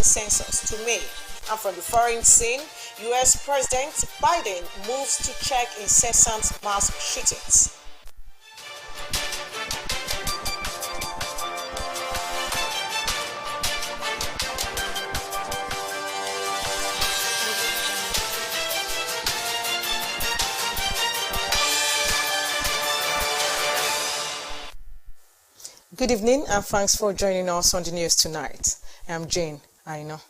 the census to May. And from the foreign scene, U.S. President Biden moves to check incessant mass shootings. Good evening and thanks for joining us on the news tonight. I'm Jane Aino.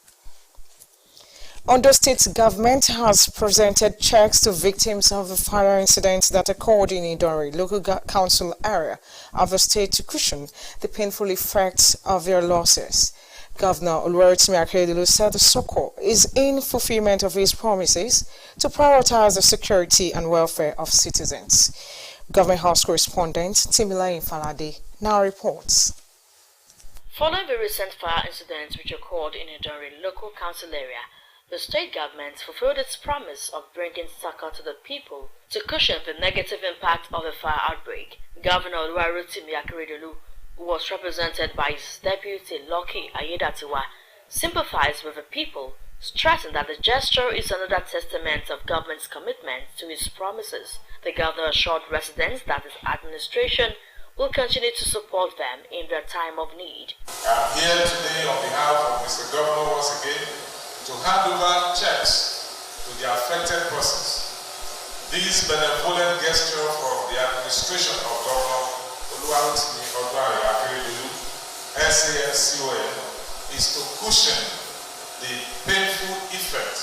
Ondo State government has presented checks to victims of the fire incidents that occurred in Idori local council area of the state to cushion the painful effects of their losses. Governor Osrc said the SOCO is in fulfillment of his promises to prioritize the security and welfare of citizens. Government House correspondent Timila Falade now reports. Following the recent fire incidents which occurred in Idori local council area, the state government fulfilled its promise of bringing succor to the people to cushion the negative impact of the fire outbreak. Governor Osrc, who was represented by his deputy Lucky Ayedatiwa, sympathized with the people, stressing that the gesture is another testament of government's commitment to its promises. The governor assured residents that his administration will continue to support them in their time of need. I am here today on behalf of Mr. Governor once again to hand over checks to the affected persons. This benevolent gesture from the administration of Governor SANCON is to cushion the painful effect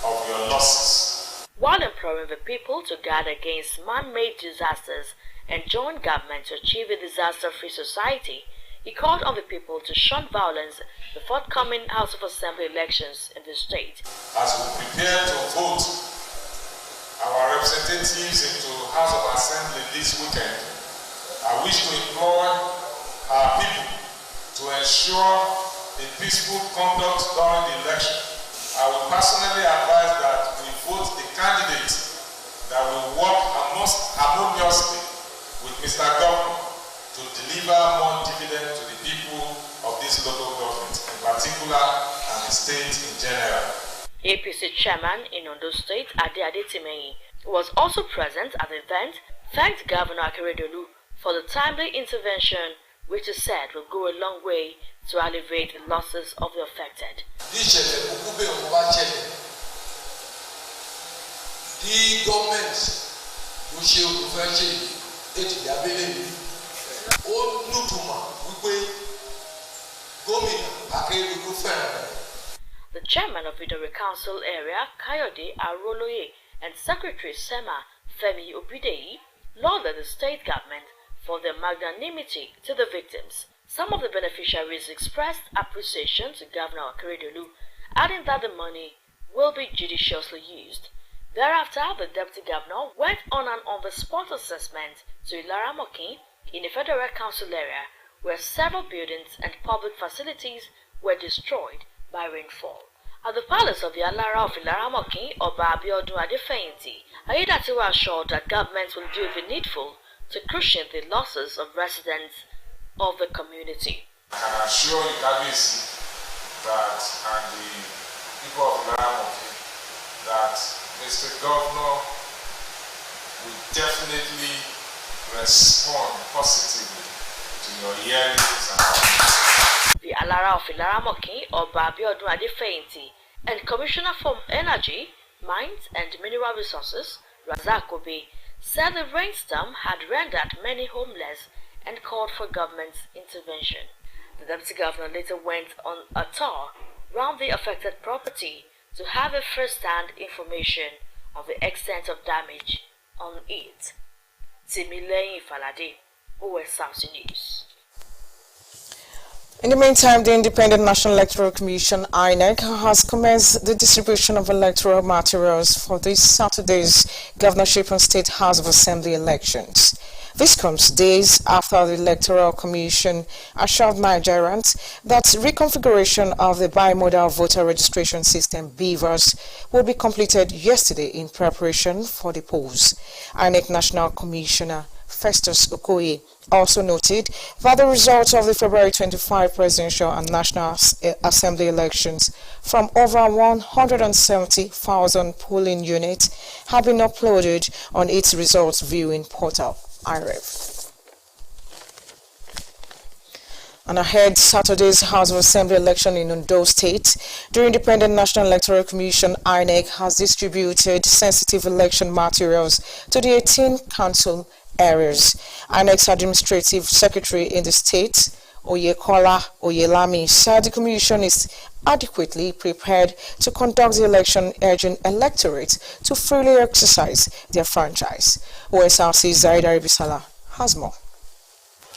of your losses. While imploring the people to guard against man-made disasters and join government to achieve a disaster-free society, he called on the people to shun violence the forthcoming House of Assembly elections in the state. As we prepare to vote our representatives into House of Assembly this weekend, I wish to implore our people to ensure a peaceful conduct during the election. I will personally advise that we vote the candidate that will work harmoniously with Mr. Governor to deliver more dividend to the people of this local government, in particular, and the state in general. APC chairman in Ondo State, Ade Timeyi, who was also present at the event, thanked Governor Akeredolu for the timely intervention, which he said will go a long way to alleviate the losses of the affected. The government the chairman of Idori Council area, Kayode Aroloye, and Secretary Sema Femi Obideyi lauded the state government for their magnanimity to the victims. Some of the beneficiaries expressed appreciation to Governor Akeredolu, adding that the money will be judiciously used. Thereafter, the deputy governor went on an on-the-spot assessment to Ilaramokin in the Federal Council area, where several buildings and public facilities were destroyed by rainfall. At the palace of the Alara of Ilaramokin, Oba Abiodun Adefeyinti, Ayedatiwa assured that government will do the needful to cushion the losses of residents of the community. I can assure you, Kabisi, that and the people of Ilaramokin, that Mr. Governor will definitely respond positively to your yearnings and the Alara of Ilaramokin, Oba Abiodun Adefeyinti, and Commissioner for Energy, Mines and Mineral Resources, Razak Obi, said the rainstorm had rendered many homeless and called for government's intervention. The deputy governor later went on a tour round the affected property to have a first-hand information of the extent of damage on it. Timila Falade, Osrc News. In the meantime, the Independent National Electoral Commission, INEC, has commenced the distribution of electoral materials for this Saturday's governorship and State House of Assembly elections. This comes days after the Electoral Commission assured Nigerians that reconfiguration of the bimodal voter registration system (BVAS) will be completed yesterday in preparation for the polls. INEC National Commissioner Festus Okoye, also noted that the results of the February 25 presidential and National Assembly elections from over 170,000 polling units have been uploaded on its results viewing portal, IREV. And ahead Saturday's House of Assembly election in Ondo State, the Independent National Electoral Commission (INEC) has distributed sensitive election materials to the 18 council areas. INEC's Administrative Secretary in the state, Oyekola Oyelami, said the commission is adequately prepared to conduct the election, urging electorate to freely exercise their franchise. Osrc Zaida Ribisala has more.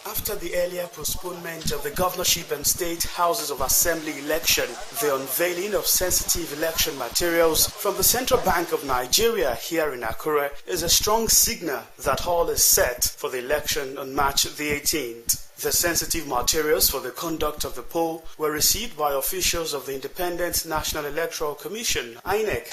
After the earlier postponement of the governorship and state houses of assembly election, the unveiling of sensitive election materials from the Central Bank of Nigeria here in Akure is a strong signal that all is set for the election on March the 18th. The sensitive materials for the conduct of the poll were received by officials of the Independent National Electoral Commission, INEC.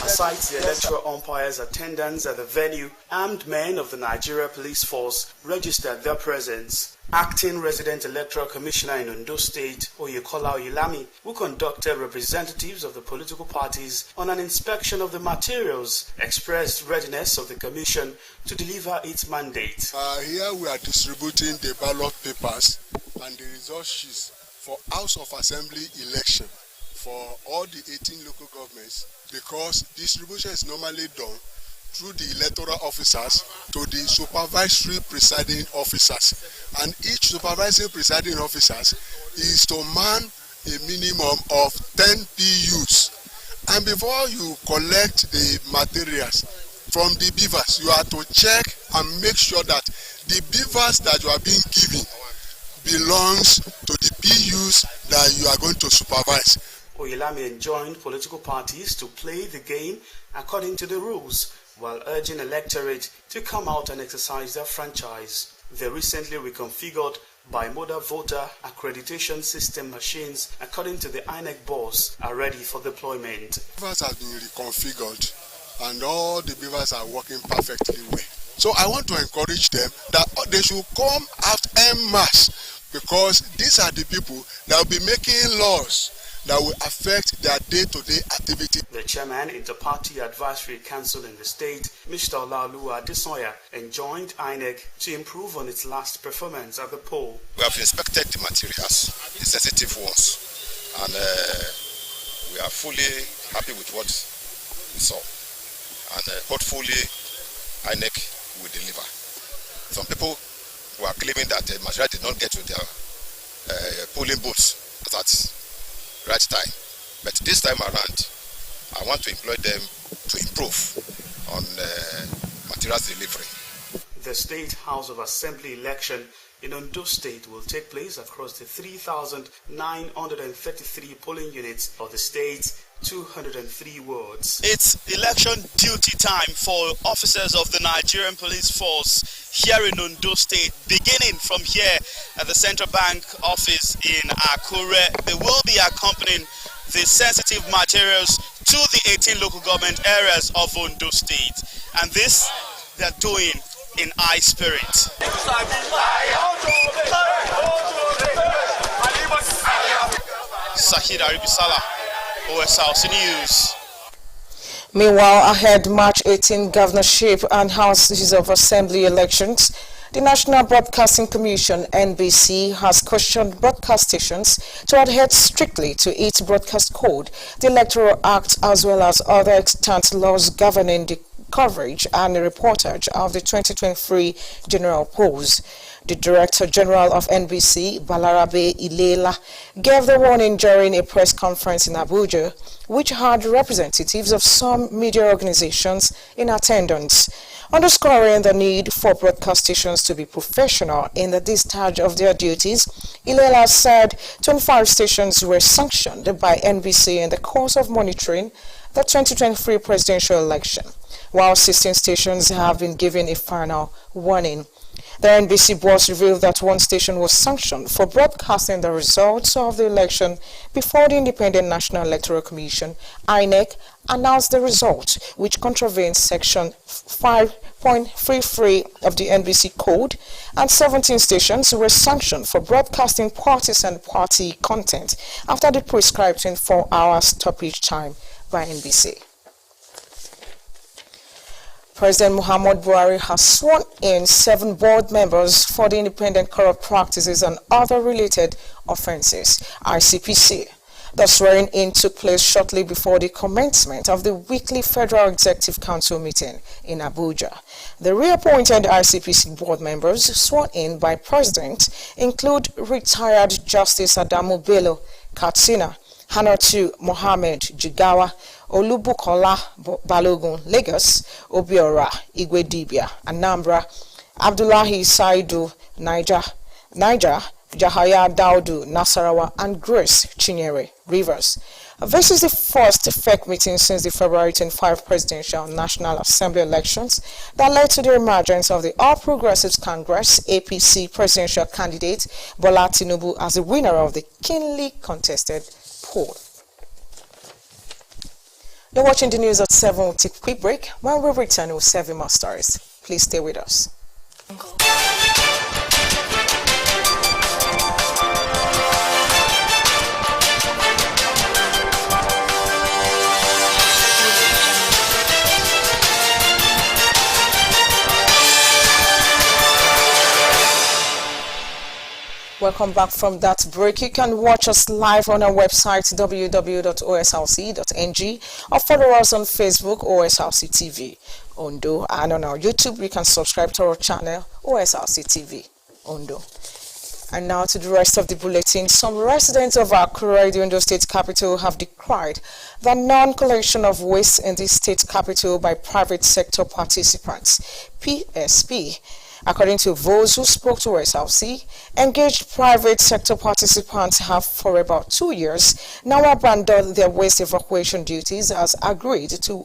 Aside the electoral umpires' attendance at the venue, armed men of the Nigeria Police Force registered their presence. Acting Resident Electoral Commissioner in Ondo State, Oyekola Oyelami, who conducted representatives of the political parties on an inspection of the materials, expressed readiness of the Commission to deliver its mandate. Here we are distributing the ballot papers and the result sheets for House of Assembly election for all the 18 local governments, because distribution is normally done through the electoral officers to the supervisory presiding officers, and each supervisory presiding officers is to man a minimum of 10 PUs. And before you collect the materials from the beavers, you are to check and make sure that the beavers that you are being given belongs to the PUs that you are going to supervise. Oyelami enjoined political parties to play the game according to the rules, while urging electorate to come out and exercise their franchise. The recently reconfigured bimodal voter accreditation system machines, according to the INEC boss, are ready for deployment. Beavers have been reconfigured and all the beavers are working perfectly well. So I want to encourage them that they should come out en masse, because these are the people that will be making laws that will affect their day-to-day activity. The chairman, Inter-Party Advisory Council in the state, Mr. Olaoluwa Adesoya, enjoined INEC to improve on its last performance at the poll. We have inspected the materials, the sensitive ones, and we are fully happy with what we saw. And hopefully INEC will deliver. Some people who are claiming that the material did not get to their polling booths at right time, but this time around I want to employ them to improve on materials delivery. The State House of Assembly election in Ondo State will take place across the 3,933 polling units of the state's 203 wards. It's election duty time for officers of the Nigerian Police Force here in Ondo State, beginning from here at the Central Bank office in Akure. They will be accompanying the sensitive materials to the 18 local government areas of Ondo State, and this they're doing in high spirit. Sahid Aribisala, Osrc News. Meanwhile, ahead March 18 governorship and houses of assembly elections, the National Broadcasting Commission (NBC) has cautioned broadcast stations to adhere strictly to its broadcast code, the Electoral Act, as well as other extant laws governing the coverage and reportage of the 2023 general polls. The Director General of NBC, Balarabe Ilela, gave the warning during a press conference in Abuja, which had representatives of some media organizations in attendance. Underscoring the need for broadcast stations to be professional in the discharge of their duties, Ilela said 25 stations were sanctioned by NBC in the course of monitoring the 2023 presidential election, while 16 stations have been given a final warning. The NBC boss revealed that one station was sanctioned for broadcasting the results of the election before the Independent National Electoral Commission, INEC, announced the results, which contravenes Section 5.33 of the NBC Code, and 17 stations were sanctioned for broadcasting partisan party content after the prescribed 24-hour stoppage time by NBC. President Muhammad Buhari has sworn in 7 board members for the Independent Corrupt Practices and Other Related Offences, ICPC. The swearing-in took place shortly before the commencement of the weekly Federal Executive Council meeting in Abuja. The reappointed ICPC board members sworn in by President include retired Justice Adamu Bello Katsina, Hanatu Mohammed Jigawa, Olubukola Balogun, Lagos, Obiora Igwedibia, Anambra, Abdullahi Saidu, Niger, Jahaya Daudu, Nasarawa, and Grace Chinyere, Rivers. This is the first fake meeting since the February 25 presidential National Assembly elections that led to the emergence of the All Progressives Congress APC presidential candidate Bola Tinubu as the winner of the keenly contested poll. You're watching the news at 7. We'll take a quick break. When we return, we'll serve you more stories. Please stay with us. Welcome back from that break. You can watch us live on our website www.osrc.ng or follow us on Facebook OSRC TV Ondo, and on our YouTube you can subscribe to our channel OSRC TV Ondo. And now to the rest of the bulletin. Some residents of Akure, the Ondo State capital, have decried the non-collection of waste in the state capital by private sector participants, PSP. According to those who spoke to SLC, engaged private sector participants have for about 2 years now abandoned their waste evacuation duties as agreed to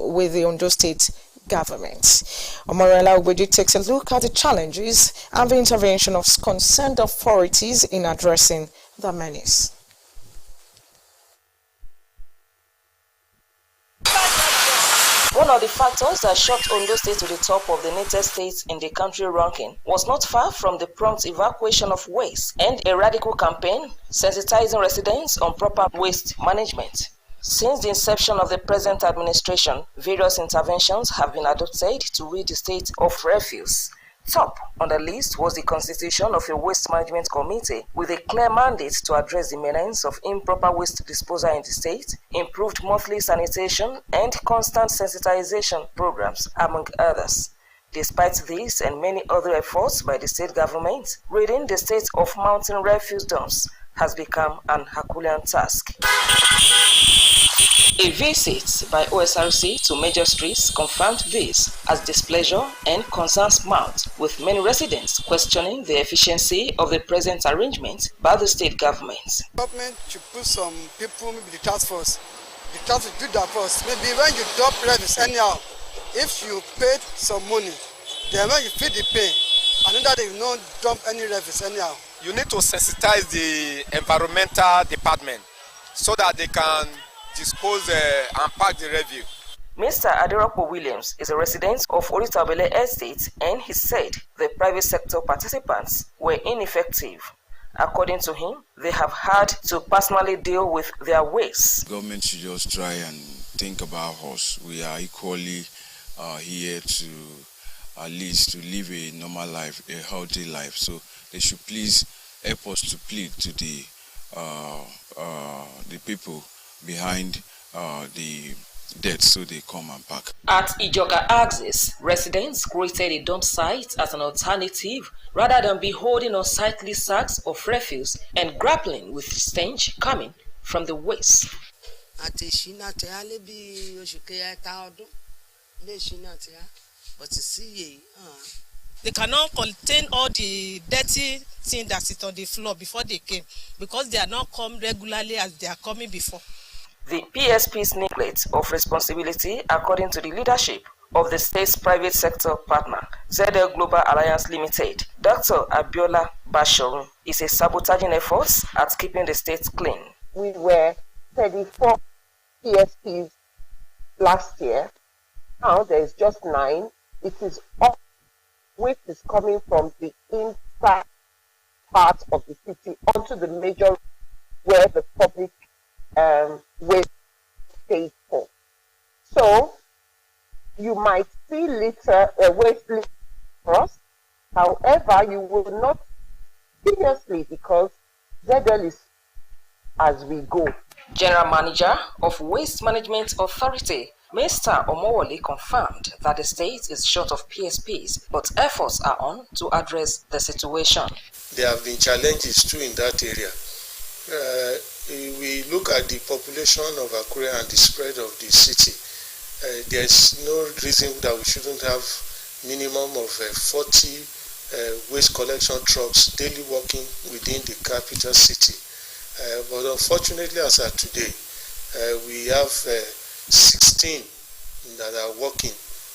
with the Ondo State government. Omorela Ogbeji takes a look at the challenges and the intervention of concerned authorities in addressing the menace. One of the factors that shot Ondo State to the top of the neatest states in the country ranking was not far from the prompt evacuation of waste and a radical campaign sensitizing residents on proper waste management. Since the inception of the present administration, various interventions have been adopted to rid the state of refuse. Top on the list was the constitution of a waste management committee with a clear mandate to address the menace of improper waste disposal in the state, improved monthly sanitation, and constant sensitization programs, among others. Despite this and many other efforts by the state government, ridding the state of mountain refuse dumps has become an Herculean task. A visit by Osrc to major streets confirmed this as displeasure and concerns mount, with many residents questioning the efficiency of the present arrangement by the state government. Government should put some people, maybe the task force do that first. Maybe when you drop revenues anyhow, if you paid some money, then when you feed the pay, another day you don't dump any revenues anyhow. You need to sensitize the environmental department so that they can dispose and pack the review. Mr. Aderopo Williams is a resident of Oritabele Estate, and he said the private sector participants were ineffective. According to him, they have had to personally deal with their waste. Government should just try and think about us. We are equally here to at least to live a normal life, a healthy life. So they should please help us to plead to the people behind the debt so they come and pack. At Ijoka Axis, residents created a dump site as an alternative rather than be holding unsightly sacks of refuse and grappling with stench coming from the waste. They cannot contain all the dirty things that sit on the floor before they came, because they are not come regularly as they are coming before. The PSP's neglect of responsibility, according to the leadership, of the state's private sector partner, ZL Global Alliance Limited, Dr. Abiola Bashorun, is a sabotaging efforts at keeping the state clean. We were 34 PSPs last year. Now there is just 9. It is all waste is coming from the inside part of the city onto the major where the public waste pays for. So you might see litter waste across. However, you will not seriously because ZL is as we go. General Manager of Waste Management Authority, Mr. Omowole, confirmed that the state is short of PSPs, but efforts are on to address the situation. There have been challenges too in that area. We look at the population of Akure and the spread of the city. There's no reason that we shouldn't have minimum of 40 waste collection trucks daily working within the capital city. But unfortunately, as of today, we have 16 that are working,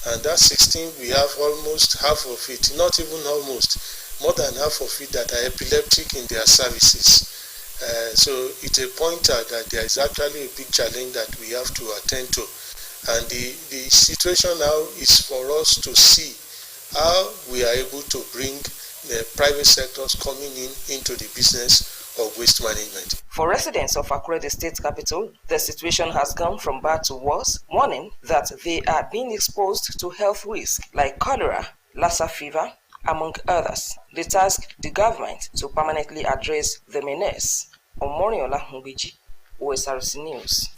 and that 16 we have almost half of it, not even almost, more than half of it that are epileptic in their services. So it's a pointer that there is actually a big challenge that we have to attend to, and the situation now is for us to see how we are able to bring the private sectors coming into the business of waste management. For residents of Akure, the state capital, the situation has gone from bad to worse, warning that they are being exposed to health risks like cholera, Lassa fever, among others. They task the government to permanently address the menace. Omoriola Mbiji, Osrc News.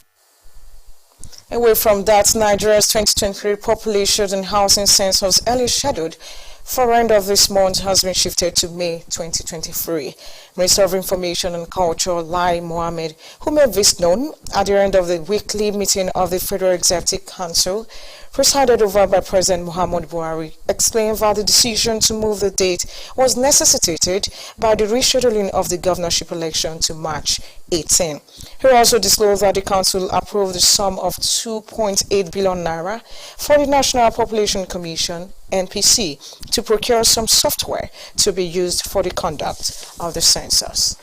Away from that, Nigeria's 2023 population and housing census, early scheduled for end of this month, has been shifted to May 2023. Minister of Information and Culture, Lai Mohammed, who made this known at the end of the weekly meeting of the Federal Executive Council, presided over by President Muhammadu Buhari, explained that the decision to move the date was necessitated by the rescheduling of the governorship election to March 18. He also disclosed that the council approved the sum of 2.8 billion naira for the National Population Commission, NPC, to procure some software to be used for the conduct of the census.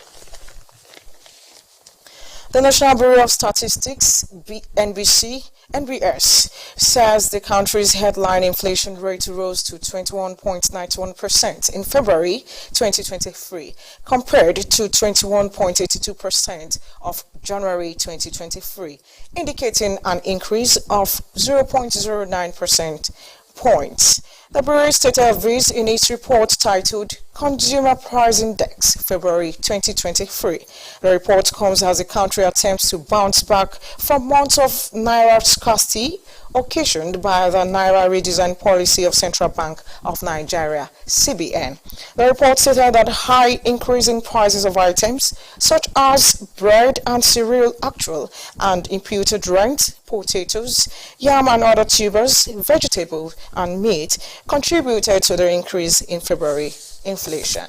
The National Bureau of Statistics, NBS, says the country's headline inflation rate rose to 21.91% in February 2023, compared to 21.82% of January 2023, indicating an increase of 0.09% points. The Bureau stated this in its report titled Consumer Price Index, February 2023. The report comes as the country attempts to bounce back from months of naira scarcity occasioned by the naira redesign policy of Central Bank of Nigeria, CBN. The report stated that high increase in prices of items such as bread and cereal, actual and imputed rent, potatoes, yam and other tubers, vegetables and meat contributed to the increase in February inflation.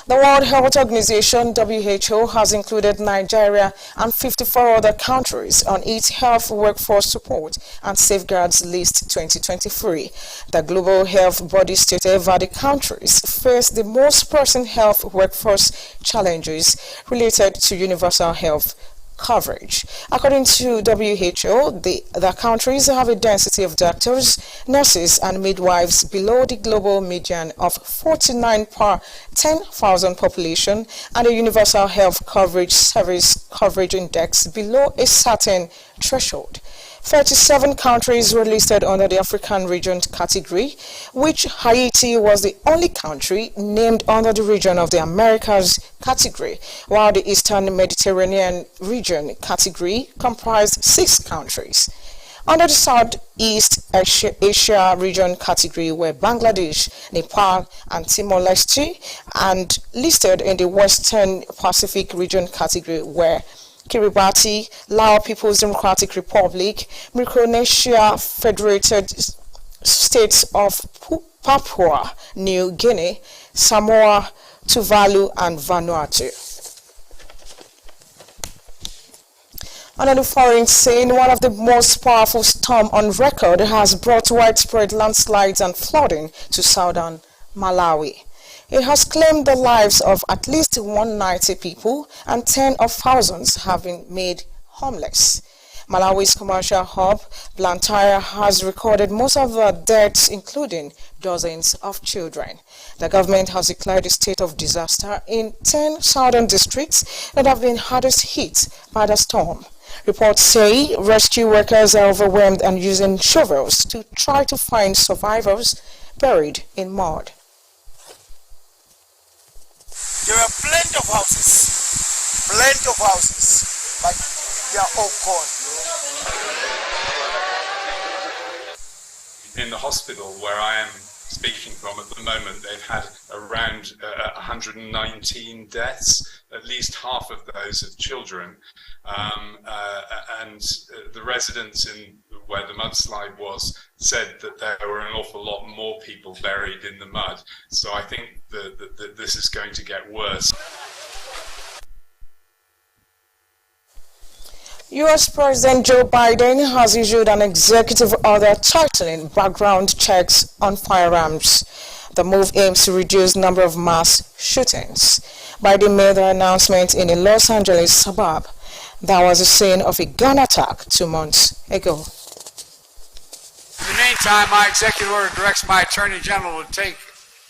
The World Health Organization, WHO, has included Nigeria and 54 other countries on its Health Workforce Support and Safeguards List 2023. The global health body stated that the countries face the most pressing health workforce challenges related to universal health coverage. According to WHO, the countries have a density of doctors, nurses and midwives below the global median of 49 per 10,000 population and a universal health coverage service coverage index below a certain threshold. 37 countries were listed under the African region category, which Haiti was the only country named under the region of the Americas category, while the Eastern Mediterranean region category comprised 6 countries. Under the Southeast Asia region category were Bangladesh, Nepal, and Timor-Leste, and listed in the Western Pacific region category were Kiribati, Lao People's Democratic Republic, Micronesia, Federated States of Papua New Guinea, Samoa, Tuvalu, and Vanuatu. On the foreign scene, one of the most powerful storms on record has brought widespread landslides and flooding to southern Malawi. It has claimed the lives of at least 190 people and tens of thousands have been made homeless. Malawi's commercial hub, Blantyre, has recorded most of the deaths, including dozens of children. The government has declared a state of disaster in 10 southern districts that have been hardest hit by the storm. Reports say rescue workers are overwhelmed and using shovels to try to find survivors buried in mud. There are plenty of houses, but they are all gone. In the hospital where I am speaking from at the moment, they've had around 119 deaths. At least half of those are children, and the residents in where the mudslide was said that there were an awful lot more people buried in the mud. So I think that this is going to get worse. U.S. President Joe Biden has issued an executive order tightening background checks on firearms. The move aims to reduce the number of mass shootings. Biden made the announcement in a Los Angeles suburb that was the scene of a gun attack 2 months ago. In the meantime, my executive order directs my Attorney General to take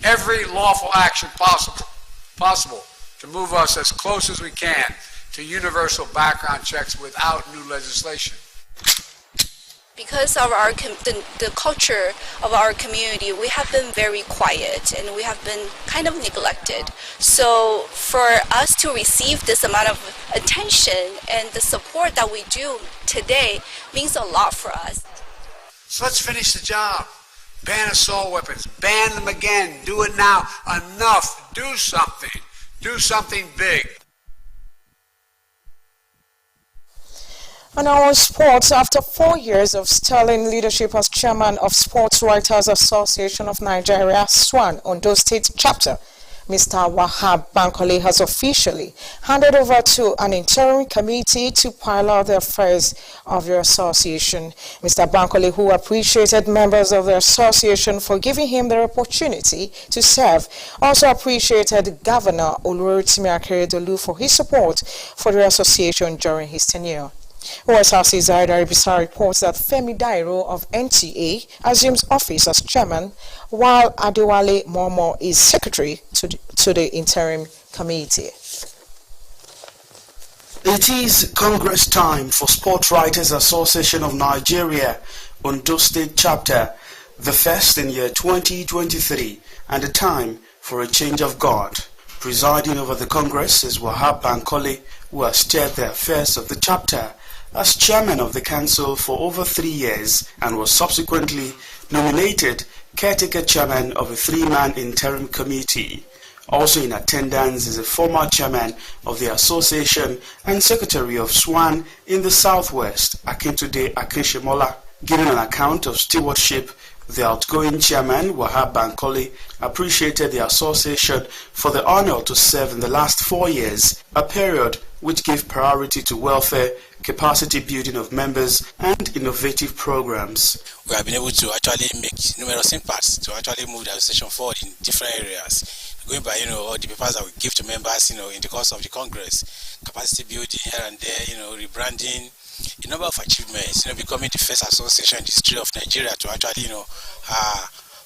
every lawful action possible to move us as close as we can to universal background checks without new legislation. Because of the culture of our community, we have been very quiet and we have been kind of neglected. So for us to receive this amount of attention and the support that we do today means a lot for us. So let's finish the job. Ban assault weapons. Ban them again. Do it now. Enough. Do something. Do something big. On our sports, after 4 years of sterling leadership as chairman of Sports Writers Association of Nigeria, SWAN, Ondo State Chapter, Mr. Wahab Bankole has officially handed over to an interim committee to pilot the affairs of the association. Mr. Bankole, who appreciated members of the association for giving him the opportunity to serve, also appreciated Governor Olurotimi Akeredolu for his support for the association during his tenure. Osrc Zaida Ibisa reports that Femi Dairo of NTA assumes office as chairman, while Adewale Momo is secretary to the interim committee. It is Congress time for Sport Writers Association of Nigeria, Ondo State Chapter, the first in year 2023, and a time for a change of guard. Presiding over the Congress is Wahab Bankole, who has chaired the affairs of the chapter as chairman of the council for over 3 years and was subsequently nominated caretaker chairman of a 3-man interim committee. Also in attendance is a former chairman of the association and secretary of SWAN in the Southwest, Akintude Akinshemola. Giving an account of stewardship, the outgoing chairman, Wahab Bankole, appreciated the association for the honor to serve in the last 4 years, a period which gave priority to welfare, capacity building of members, and innovative programs. We have been able to actually make numerous impacts to actually move the association forward in different areas. Going by, all the papers that we give to members, in the course of the Congress, capacity building here and there, rebranding, a number of achievements, becoming the first association in the history of Nigeria to actually,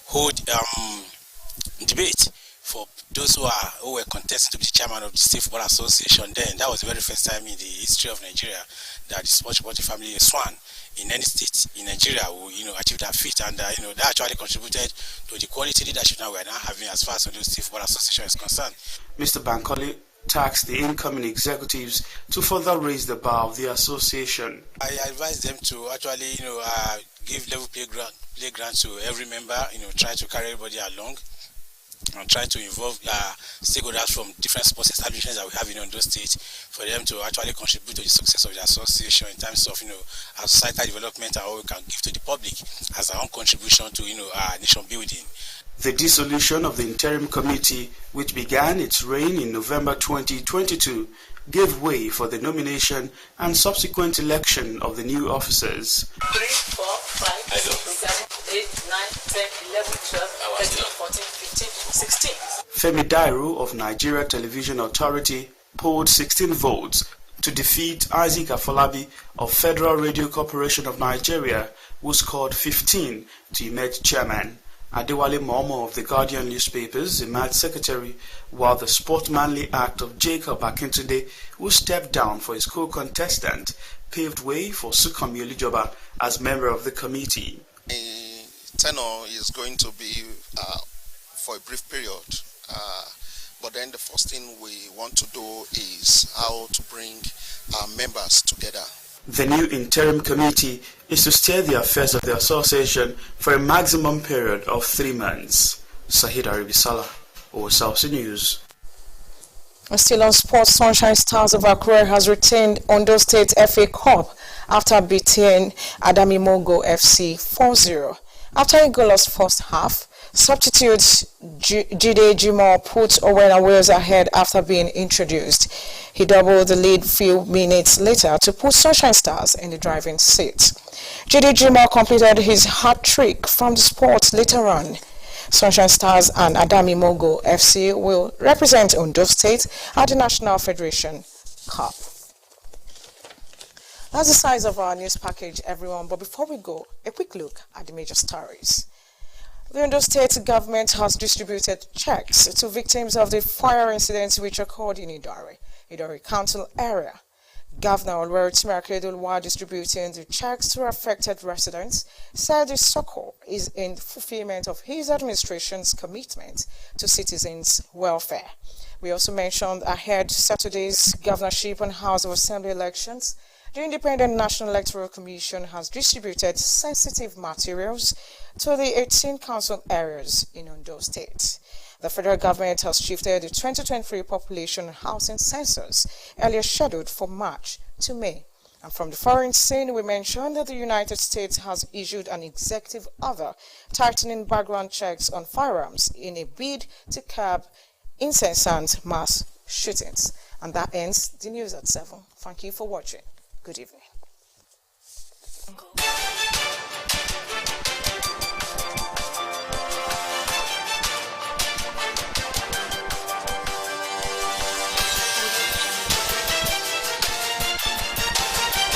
hold debate for those who were contesting to be the chairman of the State Football Association. Then that was the very first time in the history of Nigeria that the sports family SWAN in any state in Nigeria will achieve that feat, and that actually contributed to the quality leadership now we are now having as far as the State Football Association is concerned. Mr. Bankole tasked the incoming executives to further raise the bar of the association. I advise them to actually give level playground to every member, try to carry everybody along and try to involve stakeholders from different sports establishments that we have in Ondo State for them to actually contribute to the success of the association in terms of our societal development and what we can give to the public as our own contribution to nation building. The dissolution of the interim committee, which began its reign in November 2022, gave way for the nomination and subsequent election of the new officers. 3, 4, 5, 6, 7, 8, 9, 10, 11, 12, 13, 14, 15, 16. Femi Dairu of Nigeria Television Authority polled 16 votes to defeat Isaac Afolabi of Federal Radio Corporation of Nigeria, who scored 15 to emerge chairman. Adewale Momo of the Guardian newspapers emerged secretary, while the sportsmanly act of Jacob Akintunde, who stepped down for his co-contestant, paved way for Sukanmi Olujoba as member of the committee. The tenure is going to be for a brief period, but then the first thing we want to do is how to bring our members together. The new interim committee is to steer the affairs of the association for a maximum period of 3 months. Sahid Aribisala, Osrc News. Still on sports, Sunshine Stars of Akure has retained Ondo State FA Cup after beating Adami Mogo FC 4-0. After a goalless first half, substitute Jide Jimo put Owen Wales ahead after being introduced. He doubled the lead few minutes later to put Sunshine Stars in the driving seat. Jide Jimo completed his hat trick from the sport later on. Sunshine Stars and Adami Mogo FC will represent Ondo State at the National Federation Cup. That's the size of our news package, everyone. But before we go, a quick look at the major stories. The Ondo State government has distributed checks to victims of the fire incidents which occurred in Idori Council area. Governor Olwerutimi, while distributing the checks to affected residents, said the succor is in fulfillment of his administration's commitment to citizens' welfare. We also mentioned ahead Saturday's governorship and House of Assembly elections. The Independent National Electoral Commission has distributed sensitive materials to the 18 council areas in Ondo State. The federal government has shifted the 2023 population housing census, earlier scheduled for March, to May. And from the foreign scene, we mentioned that the United States has issued an executive order tightening background checks on firearms in a bid to curb incessant mass shootings. And that ends the news at 7. Thank you for watching. Good evening.